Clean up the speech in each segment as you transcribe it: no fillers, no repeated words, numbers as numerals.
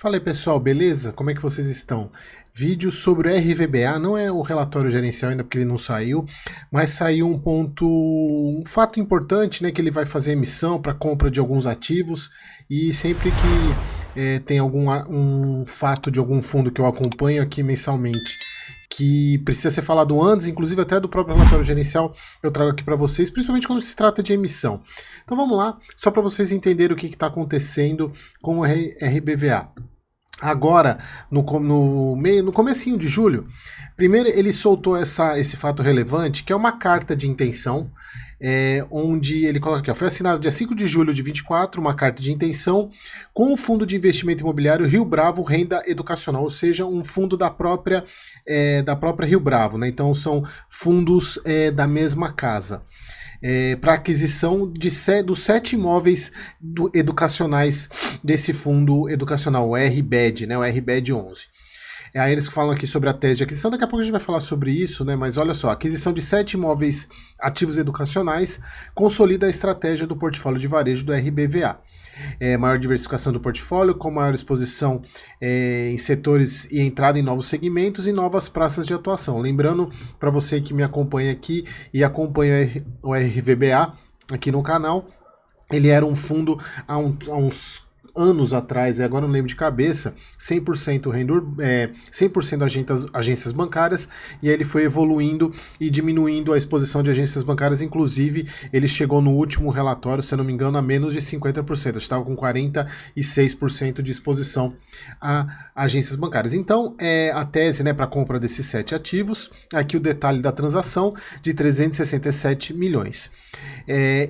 Fala aí pessoal, beleza? Como é que vocês estão? Vídeo sobre o RVBA, não é o relatório gerencial ainda porque ele não saiu, mas saiu um fato importante, né, que ele vai fazer emissão para compra de alguns ativos e sempre que tem um fato de algum fundo que eu acompanho aqui mensalmente que precisa ser falado antes, inclusive até do próprio relatório gerencial, eu trago aqui para vocês, principalmente quando se trata de emissão. Então vamos lá, só para vocês entenderem o que está acontecendo com o RBVA. Agora, no comecinho de julho, primeiro ele soltou esse fato relevante, que é uma carta de intenção, onde ele coloca aqui, ó, foi assinado dia 5 de julho de 24, uma carta de intenção com o Fundo de Investimento Imobiliário Rio Bravo Renda Educacional, ou seja, um fundo da própria Rio Bravo, né? Então são fundos da mesma casa. Para aquisição dos 7 imóveis educacionais desse fundo educacional, o RBED, né, o RBED 11. Aí eles falam aqui sobre a tese de aquisição, daqui a pouco a gente vai falar sobre isso, né? Mas olha só, aquisição de 7 imóveis ativos educacionais consolida a estratégia do portfólio de varejo do RBVA. Maior diversificação do portfólio, com maior exposição em setores e entrada em novos segmentos e novas praças de atuação. Lembrando, para você que me acompanha aqui e acompanha o RVBA aqui no canal, ele era um fundo há uns anos atrás, agora não lembro de cabeça, 100% renda, 100% agências bancárias, e aí ele foi evoluindo e diminuindo a exposição de agências bancárias, inclusive ele chegou no último relatório, se eu não me engano, a menos de 50%, estava com 46% de exposição a agências bancárias. Então, a tese, né, para a compra desses 7 ativos, aqui o detalhe da transação de 367 milhões.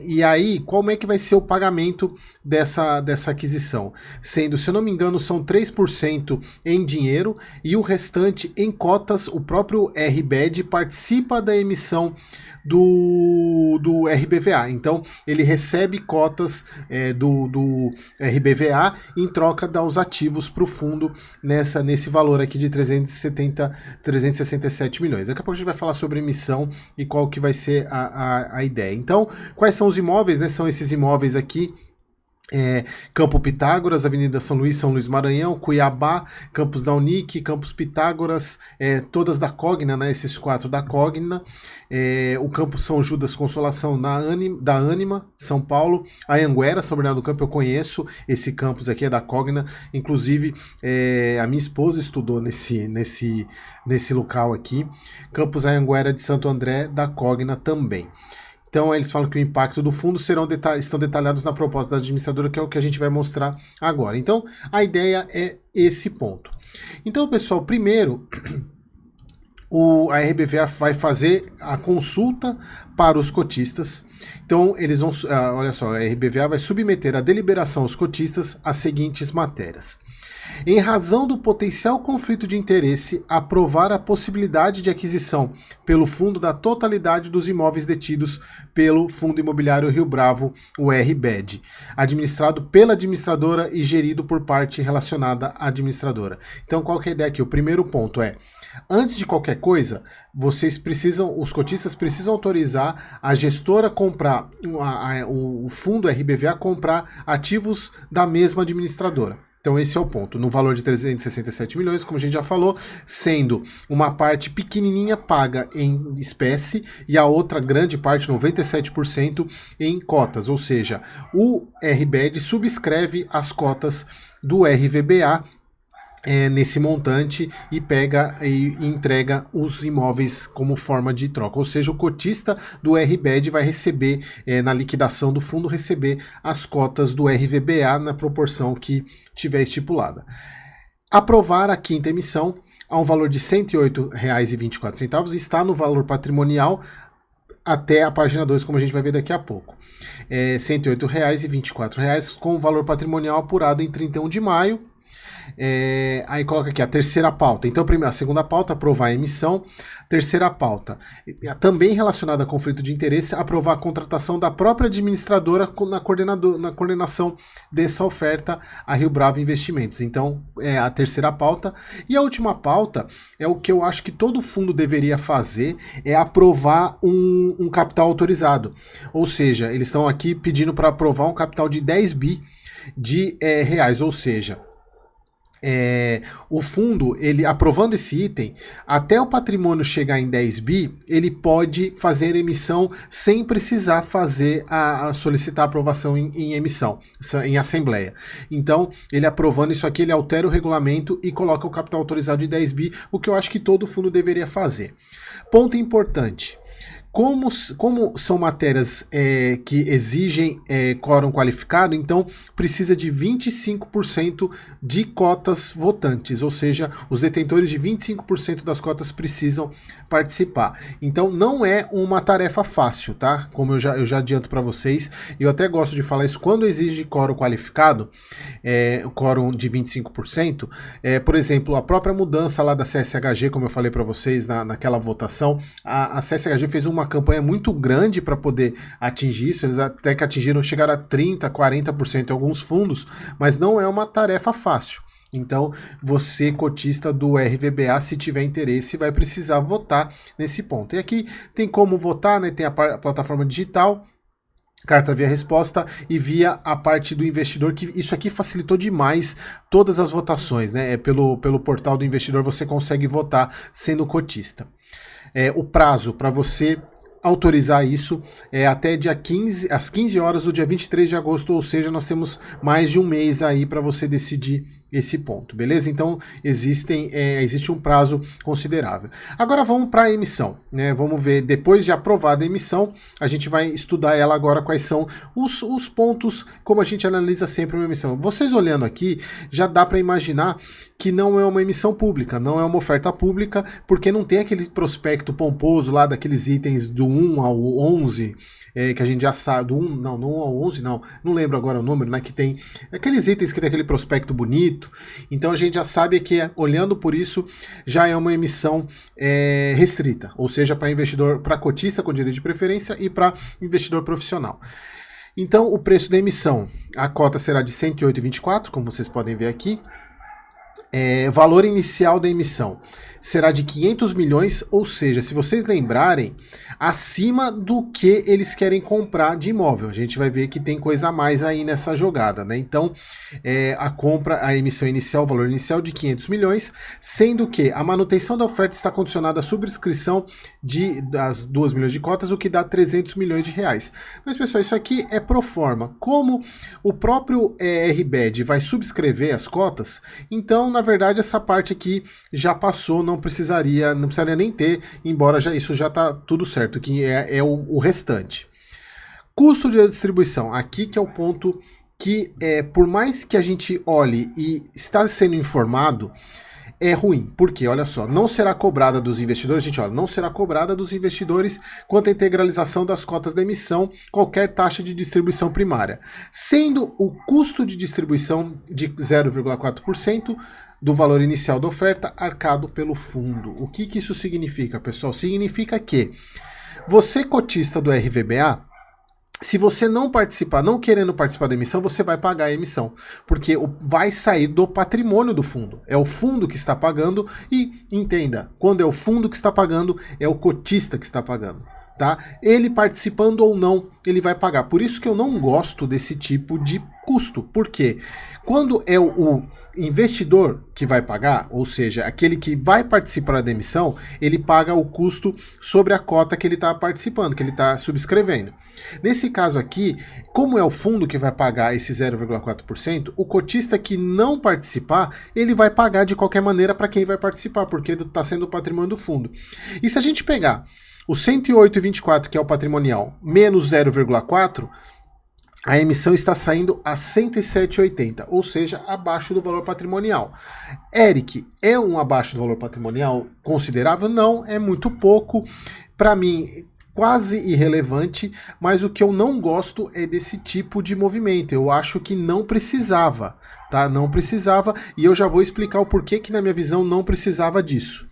E aí, como é que vai ser o pagamento dessa aquisição? Sendo, se eu não me engano, são 3% em dinheiro e o restante em cotas. O próprio RBED participa da emissão do RBVA. Então, ele recebe cotas do RBVA em troca dos ativos para o fundo nesse valor aqui de 367 milhões. Daqui a pouco a gente vai falar sobre emissão e qual que vai ser a ideia. Então, quais são os imóveis, né? São esses imóveis aqui. Campo Pitágoras, Avenida São Luís Maranhão, Cuiabá, Campos da Unic, Campos Pitágoras, todas da Cogna, né, esses 4 da Cogna, o Campo São Judas Consolação da Ânima, São Paulo, a Anhanguera, São Bernardo do Campo, eu conheço esse campus aqui, é da Cogna, inclusive a minha esposa estudou nesse local aqui, Campus Anhanguera de Santo André, da Cogna também. Então eles falam que o impacto do fundo estão detalhados na proposta da administradora, que é o que a gente vai mostrar agora. Então a ideia é esse ponto. Então, pessoal, primeiro a RBVA vai fazer a consulta para os cotistas. Então eles vão, olha só, a RBVA vai submeter a deliberação aos cotistas as seguintes matérias. Em razão do potencial conflito de interesse, aprovar a possibilidade de aquisição pelo fundo da totalidade dos imóveis detidos pelo Fundo Imobiliário Rio Bravo, o RBED, administrado pela administradora e gerido por parte relacionada à administradora. Então, qual que é a ideia aqui? O primeiro ponto é, antes de qualquer coisa, os cotistas precisam autorizar a gestora comprar, o fundo RBVA comprar ativos da mesma administradora. Então esse é o ponto, no valor de 367 milhões, como a gente já falou, sendo uma parte pequenininha paga em espécie e a outra grande parte, 97%, em cotas, ou seja, o RBED subscreve as cotas do RVBA nesse montante e pega e entrega os imóveis como forma de troca, ou seja, o cotista do RBED vai receber, na liquidação do fundo, receber as cotas do RVBA na proporção que tiver estipulada. Aprovar a quinta emissão a um valor de R$ 108,24, está no valor patrimonial até a página 2, como a gente vai ver daqui a pouco. R$ 108,24 com o valor patrimonial apurado em 31 de maio. Aí coloca aqui a terceira pauta. Então, a segunda pauta, aprovar a emissão. Terceira pauta, também relacionada a conflito de interesse, aprovar a contratação da própria administradora na coordenação dessa oferta a Rio Bravo Investimentos. Então, é a terceira pauta. E a última pauta é o que eu acho que todo fundo deveria fazer, é aprovar um capital autorizado. Ou seja, eles estão aqui pedindo para aprovar um capital de 10 bi de reais, ou seja, o fundo, ele aprovando esse item, até o patrimônio chegar em 10 bi, ele pode fazer emissão sem precisar fazer solicitar aprovação em emissão, em assembleia. Então, ele aprovando isso aqui, ele altera o regulamento e coloca o capital autorizado de 10 bi, o que eu acho que todo fundo deveria fazer. Ponto importante. Como são matérias que exigem quórum qualificado, então precisa de 25% de cotas votantes, ou seja, os detentores de 25% das cotas precisam participar. Então não é uma tarefa fácil, tá? Como eu já adianto para vocês, e eu até gosto de falar isso, quando exige quórum qualificado, quórum de 25%, por exemplo, a própria mudança lá da CSHG, como eu falei para vocês naquela votação, a CSHG fez uma campanha muito grande para poder atingir isso, eles até que chegaram a 30%, 40% em alguns fundos, mas não é uma tarefa fácil. Então, você, cotista do RVBA, se tiver interesse, vai precisar votar nesse ponto. E aqui tem como votar, né? Tem a plataforma digital, carta via resposta e via a parte do investidor, que isso aqui facilitou demais todas as votações, né? Pelo portal do investidor você consegue votar sendo cotista. O prazo para você autorizar isso até dia 15, às 15 horas do dia 23 de agosto, ou seja, nós temos mais de um mês aí para você decidir esse ponto, beleza? Então existe um prazo considerável. Agora vamos para a emissão, né? Vamos ver, depois de aprovada a emissão, a gente vai estudar ela agora, quais são os pontos, como a gente analisa sempre uma emissão. Vocês olhando aqui, já dá para imaginar que não é uma emissão pública, não é uma oferta pública, porque não tem aquele prospecto pomposo lá daqueles itens do 1 ao 11, que a gente já sabe, do 1, não ao 11 não lembro agora o número, né, que tem aqueles itens que tem aquele prospecto bonito. Então a gente já sabe que, olhando por isso, já é uma emissão restrita, ou seja, para investidor, para cotista com direito de preferência e para investidor profissional. Então o preço da emissão, a cota será de R$ 108,24, como vocês podem ver aqui. Valor inicial da emissão será de 500 milhões, ou seja, se vocês lembrarem, acima do que eles querem comprar de imóvel. A gente vai ver que tem coisa a mais aí nessa jogada, né? Então, a emissão inicial, o valor inicial de 500 milhões, sendo que a manutenção da oferta está condicionada à subscrição das 2 milhões de cotas, o que dá 300 milhões de reais. Mas, pessoal, isso aqui é pro forma. Como o próprio RBED vai subscrever as cotas, então, na verdade, essa parte aqui já passou, não precisaria nem ter, embora isso já está tudo certo, que é o restante. Custo de distribuição, aqui que é o ponto que, por mais que a gente olhe e está sendo informado, é ruim, porque, olha só, não será cobrada dos investidores, gente, olha, não será cobrada dos investidores quanto à integralização das cotas da emissão, qualquer taxa de distribuição primária, sendo o custo de distribuição de 0,4% do valor inicial da oferta arcado pelo fundo. O que isso significa, pessoal? Significa que você, cotista do RVBA, se você não querendo participar da emissão, você vai pagar a emissão, porque vai sair do patrimônio do fundo. É o fundo que está pagando e, entenda, quando é o fundo que está pagando, é o cotista que está pagando. Tá? Ele participando ou não, ele vai pagar. Por isso que eu não gosto desse tipo de custo. Por quê? Quando é o investidor que vai pagar, ou seja, aquele que vai participar da emissão, ele paga o custo sobre a cota que ele está participando, que ele está subscrevendo. Nesse caso aqui, como é o fundo que vai pagar esse 0,4%, o cotista que não participar, ele vai pagar de qualquer maneira para quem vai participar, porque está sendo o patrimônio do fundo. E se a gente pegar o 108,24, que é o patrimonial, menos 0,4%, a emissão está saindo a 107,80, ou seja, abaixo do valor patrimonial. Eric, é um abaixo do valor patrimonial considerável? Não, é muito pouco. Para mim, quase irrelevante, mas o que eu não gosto é desse tipo de movimento. Eu acho que não precisava, tá? Não precisava, e eu já vou explicar o porquê que, na minha visão, não precisava disso.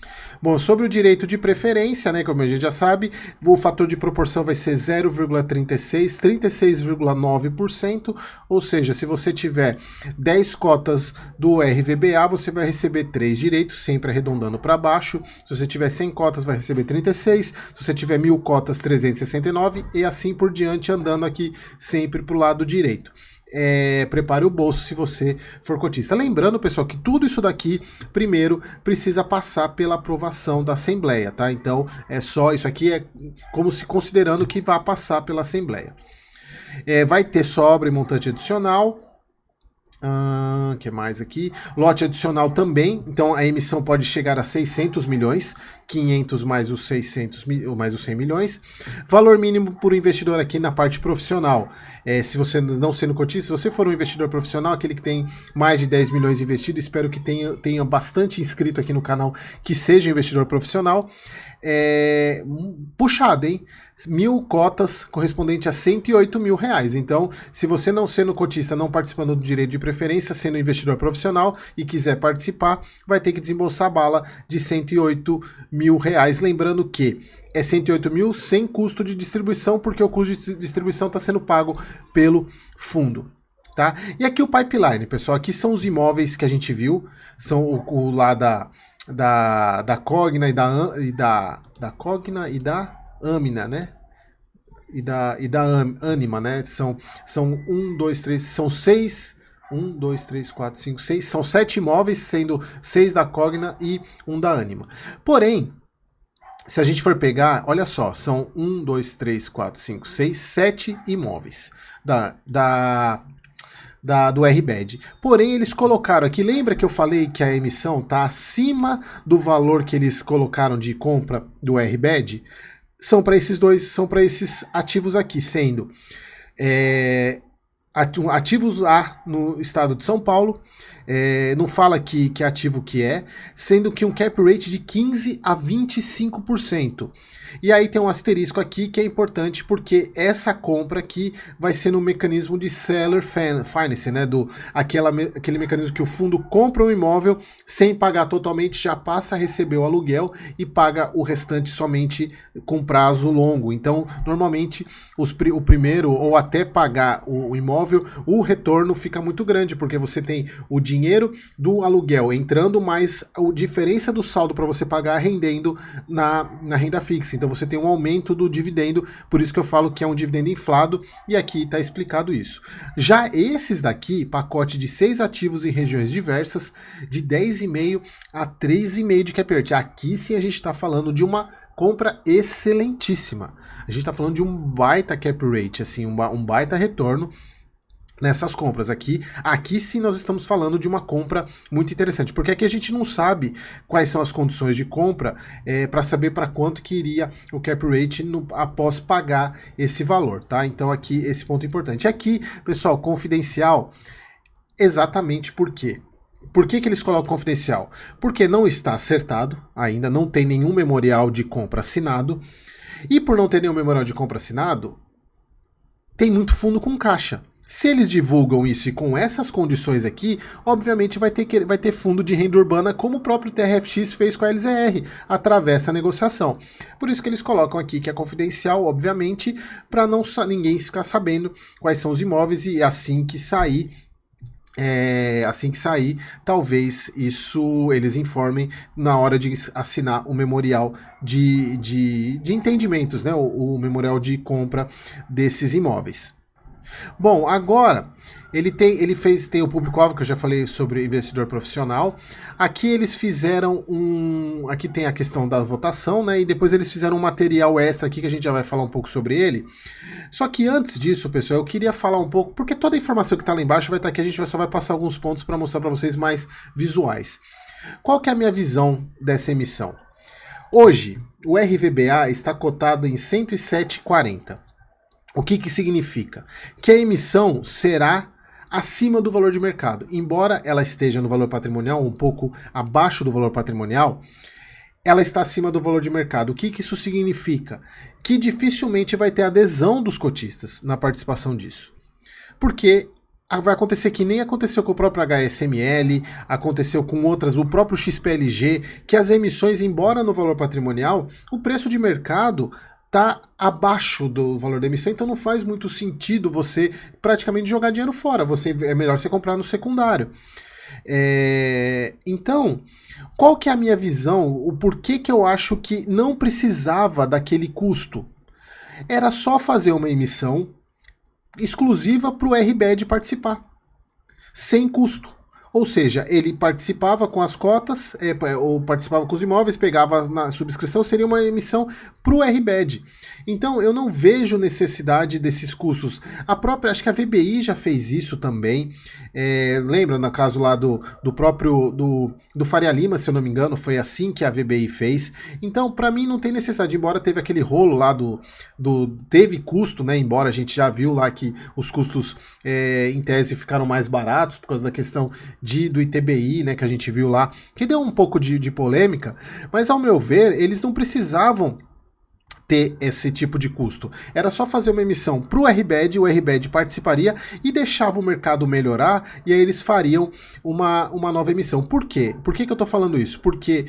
Bom, sobre o direito de preferência, né, como a gente já sabe, o fator de proporção vai ser 0,36, 36,9%, ou seja, se você tiver 10 cotas do RVBA, você vai receber 3 direitos, sempre arredondando para baixo. Se você tiver 100 cotas, vai receber 36, se você tiver 1.000 cotas, 369, e assim por diante, andando aqui sempre para o lado direito. prepare o bolso se você for cotista. Lembrando, pessoal, que tudo isso daqui, primeiro, precisa passar pela aprovação da Assembleia, tá? Então, isso aqui é como se considerando que vai passar pela Assembleia. Vai ter sobra e montante adicional. Que mais aqui? Lote adicional também, então a emissão pode chegar a 600 milhões, 500 mais os 600 mais os 100 milhões. Valor mínimo por investidor aqui na parte profissional. Se você não sendo cotista, se você for um investidor profissional, aquele que tem mais de 10 milhões investido, espero que tenha bastante inscrito aqui no canal que seja investidor profissional. Puxado, hein? 1.000 cotas correspondente a 108 mil reais. Então, se você não sendo cotista, não participando do direito de preferência, sendo investidor profissional e quiser participar, vai ter que desembolsar a bala de 108 mil reais. Lembrando que é 108 mil sem custo de distribuição, porque o custo de distribuição está sendo pago pelo fundo. Tá? E aqui o pipeline, pessoal, aqui são os imóveis que a gente viu, são o lá da Cogna e da Cogna e da Amina, né? E da Anima, né? São 1, 2, 3, são 6. 1, 2, 3, 4, 5, 6. São 7 imóveis, sendo 6 da Cogna e 1 da Anima. Porém, se a gente for pegar, olha só, são 1, 2, 3, 4, 5, 6, 7 imóveis do RBED. Porém, eles colocaram aqui, lembra que eu falei que a emissão está acima do valor que eles colocaram de compra do RBED? São para esses ativos aqui, sendo ativos lá no estado de São Paulo, não fala aqui que ativo que é, sendo que um cap rate de 15% a 25%. E aí tem um asterisco aqui que é importante porque essa compra aqui vai ser no mecanismo de seller finance, né? Aquele mecanismo que o fundo compra um imóvel sem pagar totalmente, já passa a receber o aluguel e paga o restante somente com prazo longo. Então, normalmente, o primeiro ou até pagar o imóvel, o retorno fica muito grande, porque você tem o dinheiro do aluguel entrando, mais a diferença do saldo para você pagar rendendo na renda fixa. Então você tem um aumento do dividendo, por isso que eu falo que é um dividendo inflado, e aqui está explicado isso. Já esses daqui, pacote de 6 ativos em regiões diversas, de 10,5 a 3,5 de cap rate. Aqui sim a gente está falando de uma compra excelentíssima. A gente está falando de um baita cap rate, assim, um baita retorno nessas compras. Aqui sim nós estamos falando de uma compra muito interessante, porque aqui a gente não sabe quais são as condições de compra para saber para quanto que iria o cap rate após pagar esse valor, tá? Então aqui esse ponto é importante. Aqui, pessoal, confidencial, exatamente por quê? Por que eles colocam confidencial? Porque não está acertado, ainda não tem nenhum memorial de compra assinado, e por não ter nenhum memorial de compra assinado, tem muito fundo com caixa. Se eles divulgam isso e com essas condições aqui, obviamente vai ter fundo de renda urbana, como o próprio TRFX fez com a LZR, através da negociação. Por isso que eles colocam aqui que é confidencial, obviamente, para ninguém ficar sabendo quais são os imóveis, e assim que sair, talvez isso eles informem na hora de assinar o memorial de entendimentos, né? O memorial de compra desses imóveis. Bom, agora tem o público-alvo, que eu já falei sobre investidor profissional. Aqui eles fizeram aqui tem a questão da votação, né? E depois eles fizeram um material extra aqui que a gente já vai falar um pouco sobre ele. Só que antes disso, pessoal, eu queria falar um pouco, porque toda a informação que está lá embaixo vai estar aqui, a gente só vai passar alguns pontos para mostrar para vocês mais visuais. Qual que é a minha visão dessa emissão? Hoje, o RVBA está cotado em 107,40. O que significa? Que a emissão será acima do valor de mercado. Embora ela esteja no valor patrimonial, um pouco abaixo do valor patrimonial, ela está acima do valor de mercado. O que isso significa? Que dificilmente vai ter adesão dos cotistas na participação disso. Porque vai acontecer que nem aconteceu com o próprio HSML, aconteceu com outras, o próprio XPLG, que as emissões, embora no valor patrimonial, o preço de mercado está abaixo do valor da emissão, então não faz muito sentido você praticamente jogar dinheiro fora. É melhor você comprar no secundário. Então, qual que é a minha visão? O porquê que eu acho que não precisava daquele custo? Era só fazer uma emissão exclusiva para o RBED participar, sem custo. Ou seja, ele participava com as cotas, ou participava com os imóveis, pegava na subscrição, seria uma emissão para o RBED. Então, eu não vejo necessidade desses custos. A própria, acho que a VBI já fez isso também. Lembra, no caso lá do próprio, do Faria Lima, se eu não me engano, foi assim que a VBI fez. Então, para mim, não tem necessidade, embora teve aquele rolo lá teve custo, né? Embora a gente já viu lá que os custos, em tese, ficaram mais baratos por causa da questão do ITBI, né, que a gente viu lá, que deu um pouco de polêmica, mas ao meu ver, eles não precisavam ter esse tipo de custo. Era só fazer uma emissão para o RBED participaria e deixava o mercado melhorar, e aí eles fariam uma nova emissão. Por quê? Por que eu estou falando isso? Porque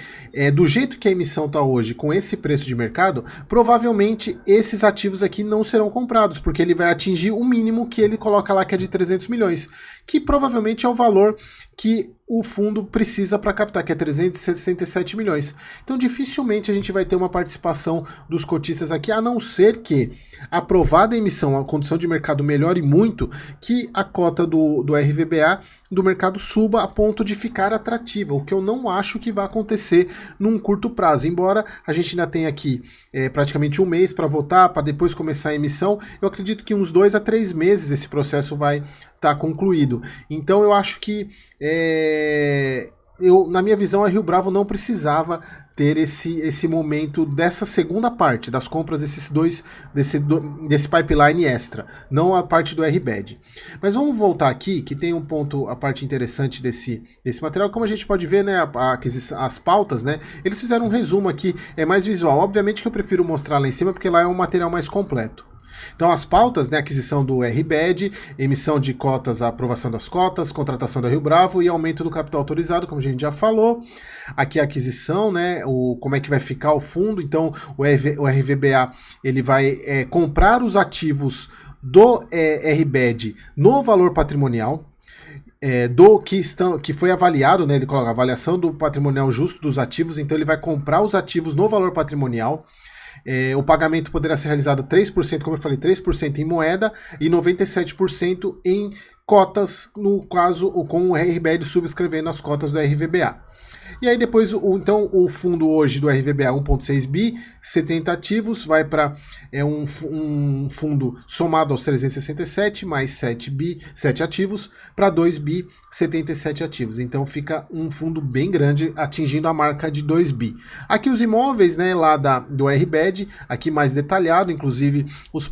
do jeito que a emissão está hoje, com esse preço de mercado, provavelmente esses ativos aqui não serão comprados, porque ele vai atingir o mínimo que ele coloca lá, que é de 300 milhões, que provavelmente é o valor que o fundo precisa para captar, que é 367 milhões. Então dificilmente a gente vai ter uma participação dos cotistas aqui, a não ser que, aprovada a emissão, a condição de mercado melhore muito, que a cota do RVBA do mercado suba a ponto de ficar atrativa, o que eu não acho que vai acontecer num curto prazo, embora a gente ainda tenha aqui praticamente um mês para votar, para depois começar a emissão. Eu acredito que uns 2 a 3 meses esse processo vai estar concluído. Então eu acho que na minha visão, a Rio Bravo não precisava ter esse momento dessa segunda parte, das compras desse pipeline extra, não a parte do RBED. Mas vamos voltar aqui, que tem um ponto, a parte interessante desse material, como a gente pode ver, né, as pautas, né, eles fizeram um resumo aqui, é mais visual. Obviamente que eu prefiro mostrar lá em cima, porque lá é um material mais completo. Então as pautas, né, aquisição do RBED, emissão de cotas, a aprovação das cotas, contratação da Rio Bravo e aumento do capital autorizado, como a gente já falou. Aqui a aquisição, né, como é que vai ficar o fundo. Então o RVBA ele vai comprar os ativos do RBED no valor patrimonial, que foi avaliado, né, ele coloca a avaliação do patrimonial justo dos ativos, então ele vai comprar os ativos no valor patrimonial. O pagamento poderá ser realizado 3%, como eu falei, 3% em moeda e 97% em cotas, no caso, com o RBED subscrevendo as cotas do RVBA. E aí depois, então, o fundo hoje do RVBA 1,6 bi, 70 ativos, vai para um fundo somado aos 367, mais 7 ativos, para 2 bi, 77 ativos. Então fica um fundo bem grande, atingindo a marca de 2 bi. Aqui os imóveis, né, lá do RBED, aqui mais detalhado, inclusive os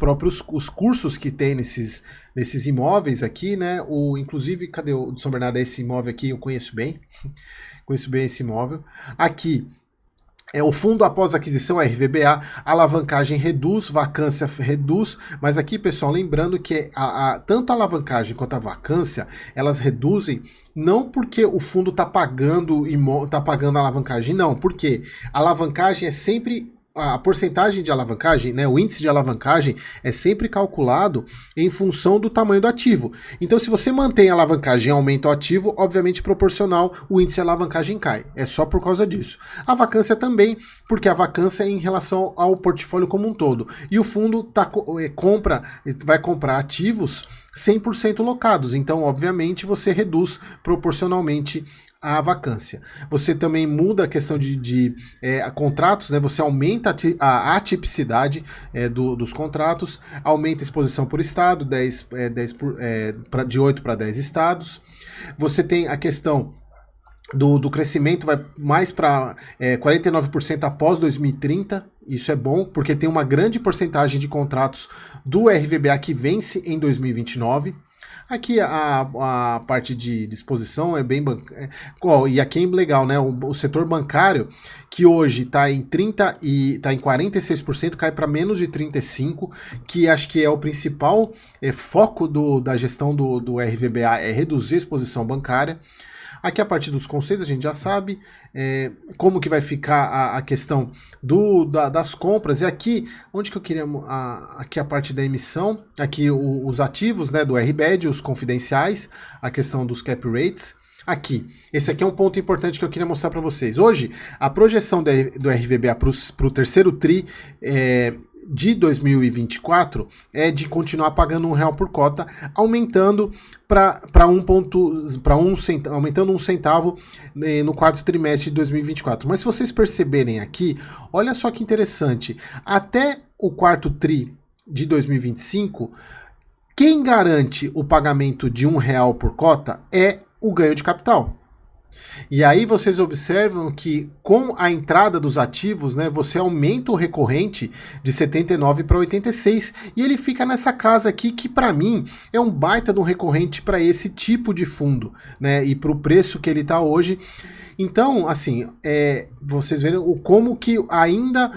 cursos que tem nesses imóveis aqui, né, inclusive, cadê o de São Bernardo? Esse imóvel aqui eu conheço bem. Conheço bem esse imóvel. Aqui o fundo após aquisição, RVBA, alavancagem reduz, vacância reduz, mas aqui, pessoal, lembrando que tanto a alavancagem quanto a vacância, elas reduzem não porque o fundo está pagando a alavancagem, não, porque a alavancagem é sempre... A porcentagem de alavancagem, né, o índice de alavancagem é sempre calculado em função do tamanho do ativo. Então, se você mantém a alavancagem e aumenta o ativo, obviamente proporcional, o índice de alavancagem cai. É só por causa disso. A vacância também, porque a vacância é em relação ao portfólio como um todo. E o fundo vai comprar ativos 100% locados. Então, obviamente, você reduz proporcionalmente a vacância. Você também muda a questão de contratos, né? Você aumenta a atipicidade dos contratos, aumenta a exposição por estado, de 8 para 10 estados. Você tem a questão do crescimento, vai mais para 49% após 2030. Isso é bom, porque tem uma grande porcentagem de contratos do RVBA que vence em 2029. Aqui a parte de disposição é bem... E aqui é legal, né? O setor bancário, que hoje está em 30% e está em 46%, cai para menos de 35%, que acho que é o principal foco da gestão do RVBA, é reduzir a exposição bancária. Aqui a parte dos conceitos a gente já sabe como que vai ficar a questão das compras. E aqui, onde que eu queria... aqui a parte da emissão, aqui os ativos, né, do RBED, os confidenciais, a questão dos cap rates. Aqui, esse aqui é um ponto importante que eu queria mostrar para vocês. Hoje, a projeção do RVBA para o terceiro TRI de 2024 é de continuar pagando R$1 por cota, aumentando para aumentando 1 centavo no quarto trimestre de 2024. Mas se vocês perceberem aqui, olha só que interessante, até o quarto tri de 2025, quem garante o pagamento de R$1 por cota é o ganho de capital. E aí vocês observam que com a entrada dos ativos, né, você aumenta o recorrente de 79 para 86 e ele fica nessa casa aqui que para mim é um baita de um recorrente para esse tipo de fundo, né, e para o preço que ele está hoje. Então, assim, vocês verem como que ainda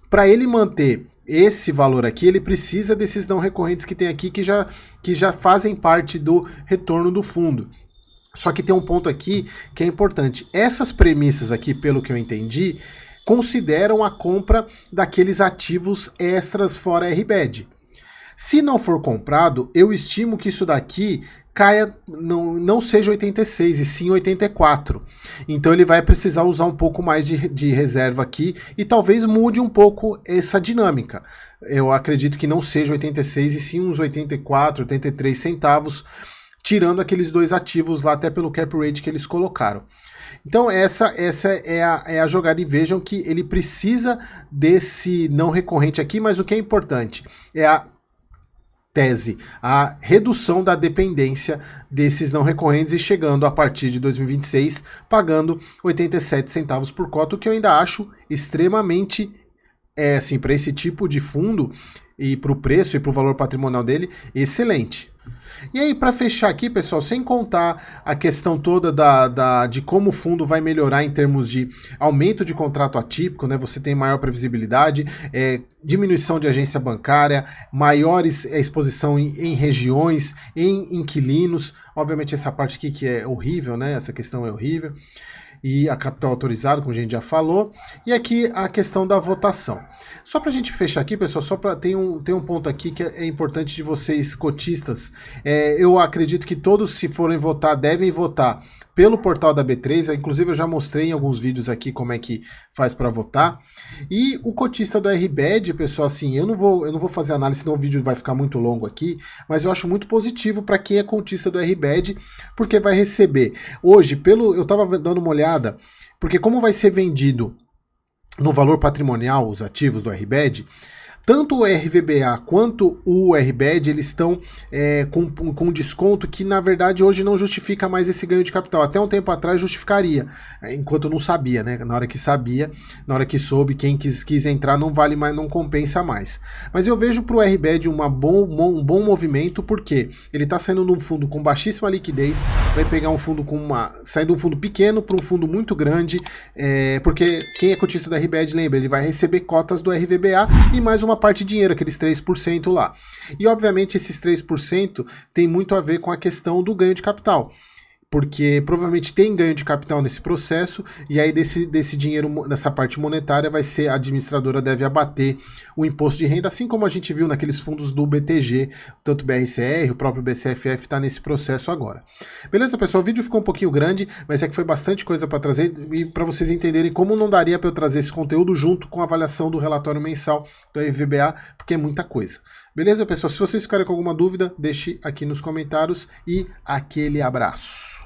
para ele manter esse valor aqui, ele precisa desses não recorrentes que tem aqui que já fazem parte do retorno do fundo. Só que tem um ponto aqui que é importante. Essas premissas aqui, pelo que eu entendi, consideram a compra daqueles ativos extras fora RBED. Se não for comprado, eu estimo que isso daqui caia, não seja 86 e sim 84. Então ele vai precisar usar um pouco mais de reserva aqui e talvez mude um pouco essa dinâmica. Eu acredito que não seja 86 e sim uns 84, 83 centavos, tirando aqueles dois ativos lá até pelo cap rate que eles colocaram. Então essa é a jogada, e vejam que ele precisa desse não recorrente aqui, mas o que é importante é a tese, a redução da dependência desses não recorrentes e chegando a partir de 2026 pagando 87 centavos por cota, o que eu ainda acho extremamente, assim, para esse tipo de fundo e para o preço e para o valor patrimonial dele, excelente. E aí, para fechar aqui, pessoal, sem contar a questão toda de como o fundo vai melhorar em termos de aumento de contrato atípico, né? Você tem maior previsibilidade, diminuição de agência bancária, maiores exposição em regiões, em inquilinos. Obviamente essa parte aqui que é horrível, né? Essa questão é horrível. E a capital autorizado, como a gente já falou, e aqui a questão da votação. Só para a gente fechar aqui, pessoal, tem um ponto aqui que é importante de vocês, cotistas. Eu acredito que todos, se forem votar, devem votar pelo portal da B3, inclusive eu já mostrei em alguns vídeos aqui como é que faz para votar. E o cotista do RBED, pessoal, assim, eu não vou fazer análise, senão o vídeo vai ficar muito longo aqui, mas eu acho muito positivo para quem é cotista do RBED, porque vai receber. Hoje, eu estava dando uma olhada, porque como vai ser vendido no valor patrimonial os ativos do RBED, tanto o RVBA quanto o RBED, eles estão com desconto que, na verdade, hoje não justifica mais esse ganho de capital. Até um tempo atrás justificaria, enquanto eu não sabia, né? Na hora que sabia, na hora que soube, quem quis entrar não vale mais, não compensa mais. Mas eu vejo para o RBED um bom movimento, porque ele está saindo de um fundo com baixíssima liquidez, vai pegar um fundo saindo de um fundo pequeno para um fundo muito grande, porque quem é cotista do RBED, lembra, ele vai receber cotas do RVBA e mais uma parte de dinheiro, aqueles 3% lá. E obviamente esses 3% tem muito a ver com a questão do ganho de capital, porque provavelmente tem ganho de capital nesse processo, e aí desse dinheiro, dessa parte monetária, a administradora deve abater o imposto de renda, assim como a gente viu naqueles fundos do BTG, tanto o BRCR, o próprio BCFF está nesse processo agora. Beleza, pessoal? O vídeo ficou um pouquinho grande, mas é que foi bastante coisa para trazer, e para vocês entenderem como não daria para eu trazer esse conteúdo junto com a avaliação do relatório mensal do RVBA, porque é muita coisa. Beleza, pessoal? Se vocês ficarem com alguma dúvida, deixe aqui nos comentários, e aquele abraço.